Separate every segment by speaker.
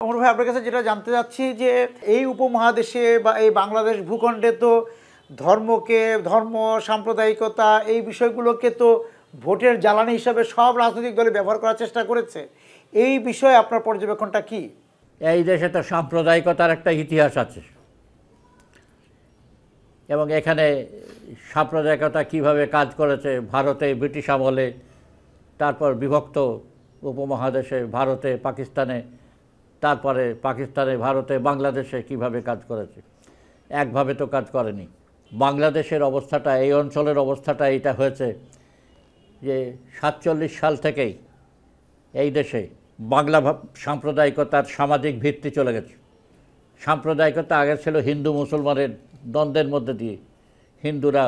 Speaker 1: অমর ভাই, আপনার কাছে যেটা জানতে চাচ্ছি যে এই উপমহাদেশে বা এই বাংলাদেশ ভূখণ্ডে তো ধর্ম সাম্প্রদায়িকতা এই বিষয়গুলোকে তো ভোটের জ্বালানি হিসাবে সব রাজনৈতিক দলে ব্যবহার করার চেষ্টা করেছে। এই বিষয়ে আপনার পর্যবেক্ষণটা কি?
Speaker 2: এই দেশে তো সাম্প্রদায়িকতার একটা ইতিহাস আছে এবং এখানে সাম্প্রদায়িকতা কিভাবে কাজ করেছে ভারতে ব্রিটিশ আমলে, তারপর বিভক্ত উপমহাদেশে ভারতে পাকিস্তানে, তারপরে পাকিস্তানে ভারতে বাংলাদেশে কিভাবে কাজ করেছে। একভাবে তো কাজ করেনি। বাংলাদেশের অবস্থাটা, এই অঞ্চলের অবস্থাটা এইটা হয়েছে যে 47 সাল থেকেই এই দেশে বাংলা সাম্প্রদায়িকতার সামাজিক ভিত্তি চলে গেছে। সাম্প্রদায়িকতা আগে ছিল হিন্দু মুসলমানের দ্বন্দ্বের মধ্যে দিয়ে। হিন্দুরা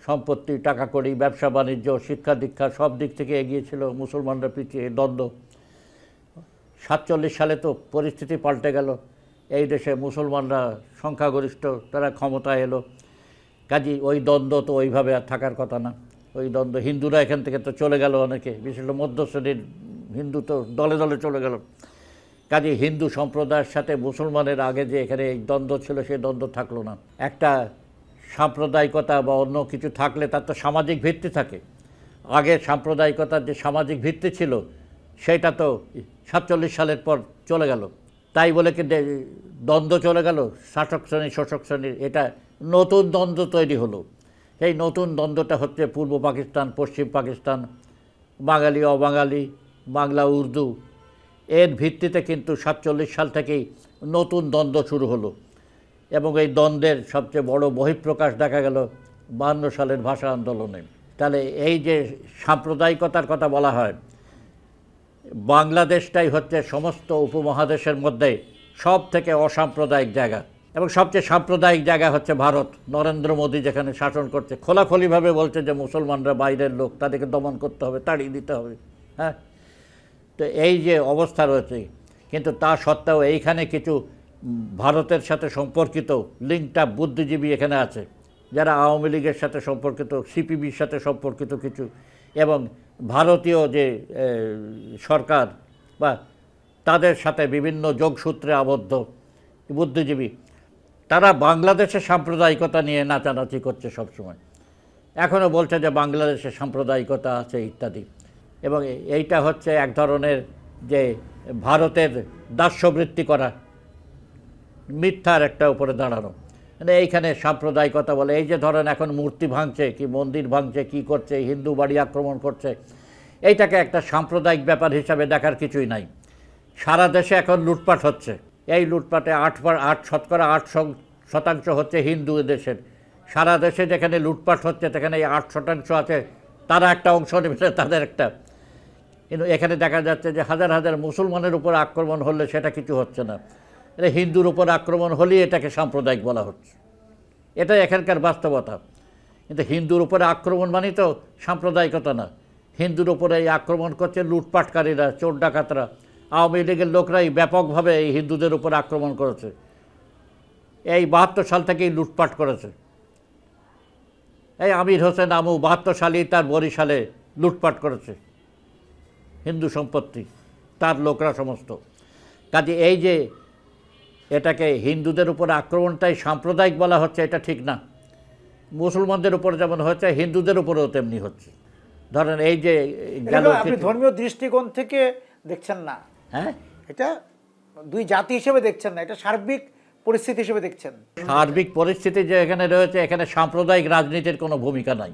Speaker 2: সম্পত্তি, টাকা কড়ি, ব্যবসা বাণিজ্য, শিক্ষা দীক্ষা সব দিক থেকে এগিয়েছিল, মুসলমানরা পিছিয়ে। দ্বন্দ্ব 47 সালে তো পরিস্থিতি পাল্টে গেল। এই দেশে মুসলমানরা সংখ্যাগরিষ্ঠ, তারা ক্ষমতায় এলো। কাজেই ওই দ্বন্দ্ব তো ওইভাবে আর থাকার কথা না। ওই দ্বন্দ্ব, হিন্দুরা এখান থেকে তো চলে গেল অনেকে, বিশেষ মধ্য শ্রেণীর হিন্দু তো দলে দলে চলে গেল। কাজেই হিন্দু সম্প্রদায়ের সাথে মুসলমানের আগে যে এখানে এই দ্বন্দ্ব ছিল, সেই দ্বন্দ্ব থাকলো না। একটা সাম্প্রদায়িকতা বা অন্য কিছু থাকলে তার তো সামাজিক ভিত্তি থাকে। আগে সাম্প্রদায়িকতার যে সামাজিক ভিত্তি ছিল সেটা তো 47 সালের পর চলে গেল। তাই বলে কি দ্বন্দ্ব চলে গেল শাসক শ্রেণী শোষক শ্রেণীর? এটা নতুন দ্বন্দ্ব তৈরি হলো। সেই নতুন দ্বন্দ্বটা হচ্ছে পূর্ব পাকিস্তান, পশ্চিম পাকিস্তান, বাঙালি অবাঙালি, বাংলা উর্দু, এর ভিত্তিতে কিন্তু 47 সাল থেকেই নতুন দ্বন্দ্ব শুরু হলো। এবং এই দ্বন্দ্বের সবচেয়ে বড় বহিঃপ্রকাশ দেখা গেল 52 সালের ভাষা আন্দোলনে। তাহলে এই যে সাম্প্রদায়িকতার কথা বলা হয়, বাংলাদেশটাই হচ্ছে সমস্ত উপমহাদেশের মধ্যে সব থেকে অসাম্প্রদায়িক জায়গা। এবং সবচেয়ে সাম্প্রদায়িক জায়গা হচ্ছে ভারত। নরেন্দ্র মোদী যেখানে শাসন করছে, খোলাখুলিভাবে বলছে যে মুসলমানরা বাইরের লোক, তাদেরকে দমন করতে হবে, তাড়িয়ে দিতে হবে। হ্যাঁ, তো এই যে অবস্থা রয়েছে, কিন্তু তা সত্ত্বেও এইখানে কিছু ভারতের সাথে সম্পর্কিত লিঙ্কটা বুদ্ধিজীবী এখানে আছে, যারা আওয়ামী লীগের সাথে সম্পর্কিত, সিপিবির সাথে সম্পর্কিত কিছু, এবং ভারতীয় যে সরকার বা তাদের সাথে বিভিন্ন যোগসূত্রে আবদ্ধ বুদ্ধিজীবী, তারা বাংলাদেশের সাম্প্রদায়িকতা নিয়ে নাচানাচি করছে সবসময়। এখনও বলছে যে বাংলাদেশে সাম্প্রদায়িকতা আছে ইত্যাদি। এবং এইটা হচ্ছে এক ধরনের যে ভারতের দাস্যবৃত্তি করা, মিথ্যার একটা উপরে দাঁড়ানো। মানে এইখানে সাম্প্রদায়িকতা বলে, এই যে ধরেন এখন মূর্তি ভাঙছে, কি মন্দির ভাঙছে, কি করছে, হিন্দু বাড়ি আক্রমণ করছে, এইটাকে একটা সাম্প্রদায়িক ব্যাপার হিসাবে দেখার কিছুই নাই। সারা দেশে এখন লুটপাট হচ্ছে। এই লুটপাটে 8% হচ্ছে হিন্দু দেশের। সারা দেশে যেখানে লুটপাট হচ্ছে সেখানে এই 8% আছে, তারা একটা অংশ নেবে, তাদের একটা। কিন্তু এখানে দেখা যাচ্ছে যে হাজার হাজার মুসলমানের উপর আক্রমণ হলে সেটা কিছু হচ্ছে না, এটা হিন্দুর উপর আক্রমণ হলেই এটাকে সাম্প্রদায়িক বলা হচ্ছে। এটাই এখানকার বাস্তবতা। কিন্তু হিন্দুর উপরে আক্রমণ মানে তো সাম্প্রদায়িকতা না। হিন্দুর উপরে এই আক্রমণ করছে লুটপাটকারীরা, চোর ডাকাতরা। আওয়ামী লীগের লোকরাই ব্যাপকভাবে এই হিন্দুদের উপর আক্রমণ করেছে। এই 72 সাল থেকেই লুটপাট করেছে। এই আমির হোসেন আমু 72 সালেই তার বরিশালে লুটপাট করেছে হিন্দু সম্পত্তি, তার লোকরা সমস্ত। কাজে এই যে এটাকে হিন্দুদের উপর আক্রমণটাই সাম্প্রদায়িক বলা হচ্ছে, এটা ঠিক না। মুসলমানদের উপর যেমন হচ্ছে, হিন্দুদের উপরেও তেমনি হচ্ছে। ধরেন এই যে গেল,
Speaker 1: আপনি ধর্মীয় দৃষ্টিকোণ থেকে দেখছেন না,
Speaker 2: হ্যাঁ,
Speaker 1: এটা দুই জাতি হিসেবে দেখছেন না, এটা সার্বিক পরিস্থিতি হিসেবে দেখছেন।
Speaker 2: সার্বিক পরিস্থিতি যে এখানে রয়েছে, এখানে সাম্প্রদায়িক রাজনীতির কোনো ভূমিকা নাই।